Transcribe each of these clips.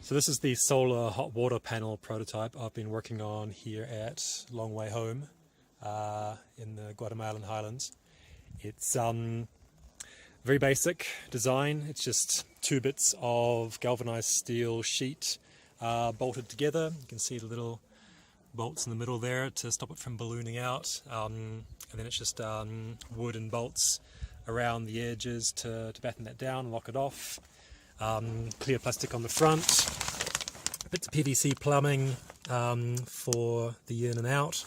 So this is the solar hot water panel prototype I've been working on here at Long Way Home in the Guatemalan highlands. It's very basic design. It's just 2 bits of galvanized steel sheet bolted together. You can see the little bolts in the middle there to stop it from ballooning out, and then it's just wood and bolts around the edges to batten that down, lock it off. Clear plastic on the front, bits of PVC plumbing for the in and out,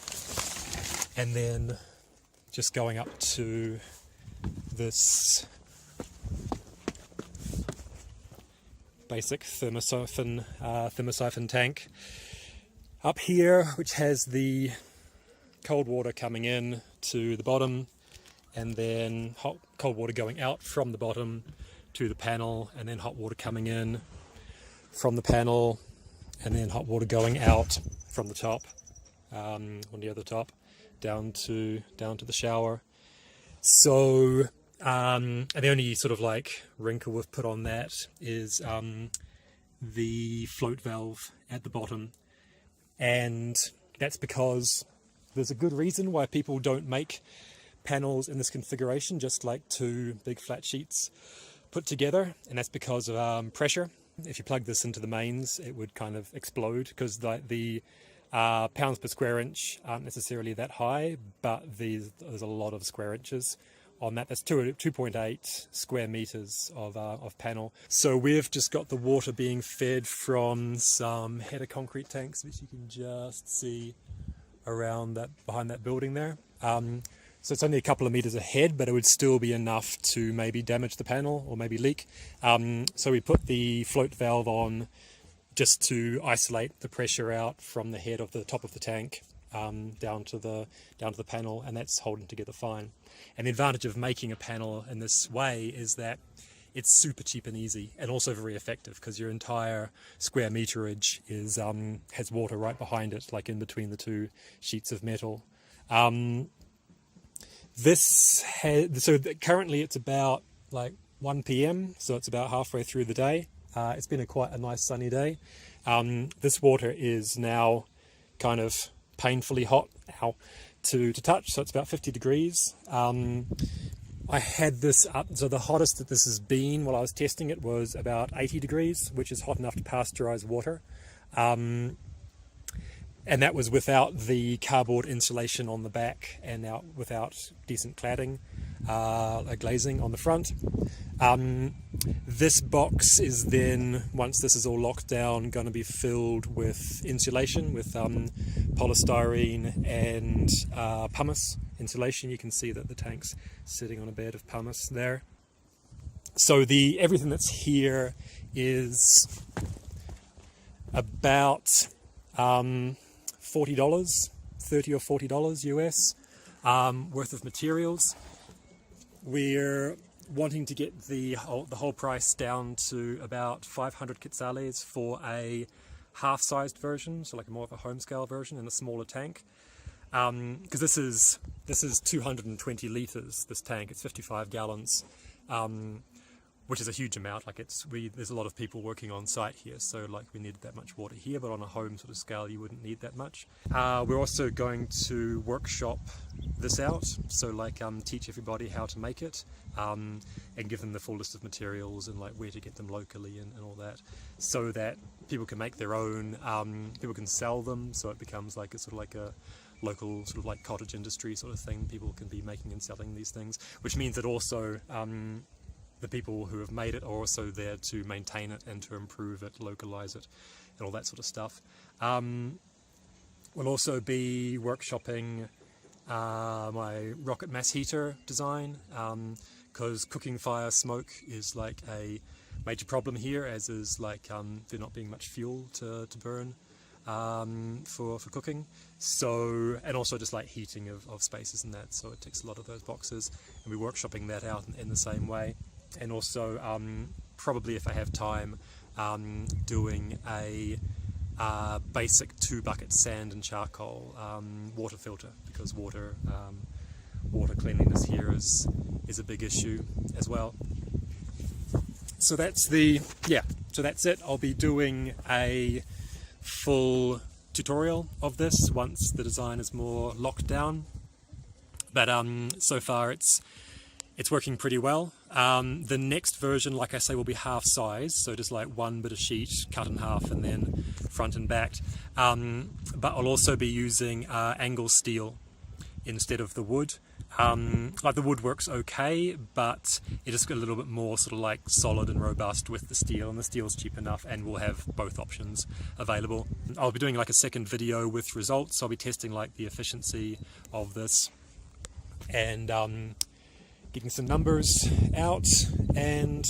and then just going up to this basic thermosiphon tank up here, which has the cold water coming in to the bottom, and then cold water going out from the bottom to the panel, and then hot water coming in from the panel, and then hot water going out from the top, on the other top, down to the shower. So and the only sort of like wrinkle we've put on that is the float valve at the bottom, and that's because there's a good reason why people don't make panels in this configuration, just like 2 big flat sheets put together, and that's because of pressure. If you plug this into the mains, it would kind of explode, because the pounds per square inch aren't necessarily that high, but there's a lot of square inches on that. That's 2.8 square meters of panel. So we've just got the water being fed from some header concrete tanks, which you can just see around that, behind that building there. So it's only a couple of meters ahead, but it would still be enough to maybe damage the panel or maybe leak. So we put the float valve on just to isolate the pressure out from the head of the top of the tank down to the panel, and that's holding together fine. And the advantage of making a panel in this way is that it's super cheap and easy, and also very effective, because your entire square meterage is has water right behind it, like in between the 2 sheets of metal. Currently it's about like 1 p.m, so it's about halfway through the day. It's been quite a nice sunny day. This water is now kind of painfully hot now to touch, so it's about 50 degrees. I had this up, so the hottest that this has been while I was testing it was about 80 degrees, which is hot enough to pasteurize water. And that was without the cardboard insulation on the back, and now without decent cladding, glazing on the front. This box is then, once this is all locked down, going to be filled with insulation, with polystyrene and pumice insulation. You can see that the tank's sitting on a bed of pumice there. So everything that's here is about $30 or $40 US worth of materials. We're wanting to get the whole price down to about 500 quetzales for a half-sized version, so like more of a home scale version in a smaller tank. Because this is 220 liters. This tank, it's 55 gallons. Which is a huge amount. Like there's a lot of people working on site here, so like we needed that much water here, but on a home sort of scale you wouldn't need that much. We're also going to workshop this out, so like teach everybody how to make it, and give them the full list of materials and like where to get them locally and all that, so that people can make their own, people can sell them, so it becomes like a sort of like a local sort of like cottage industry sort of thing. People can be making and selling these things, which means that also the people who have made it are also there to maintain it and to improve it, localize it, and all that sort of stuff. We'll also be workshopping my rocket mass heater design, because cooking fire smoke is like a major problem here, as is like there not being much fuel to burn for cooking. So, and also just like heating of spaces and that, so it ticks a lot of those boxes, and we're workshopping that out in the same way. And also probably, if I have time, doing a basic 2-bucket sand and charcoal water filter, because water cleanliness here is a big issue as well. So that's so that's it. I'll be doing a full tutorial of this once the design is more locked down, but so far it's working pretty well. The next version, like I say, will be half size, so just like one bit of sheet cut in half and then front and back, but I'll also be using angle steel instead of the wood. Like the wood works okay, but it is a little bit more sort of like solid and robust with the steel, and the steel's cheap enough, and we'll have both options available. I'll be doing like a second video with results. I'll be testing like the efficiency of this and getting some numbers out, and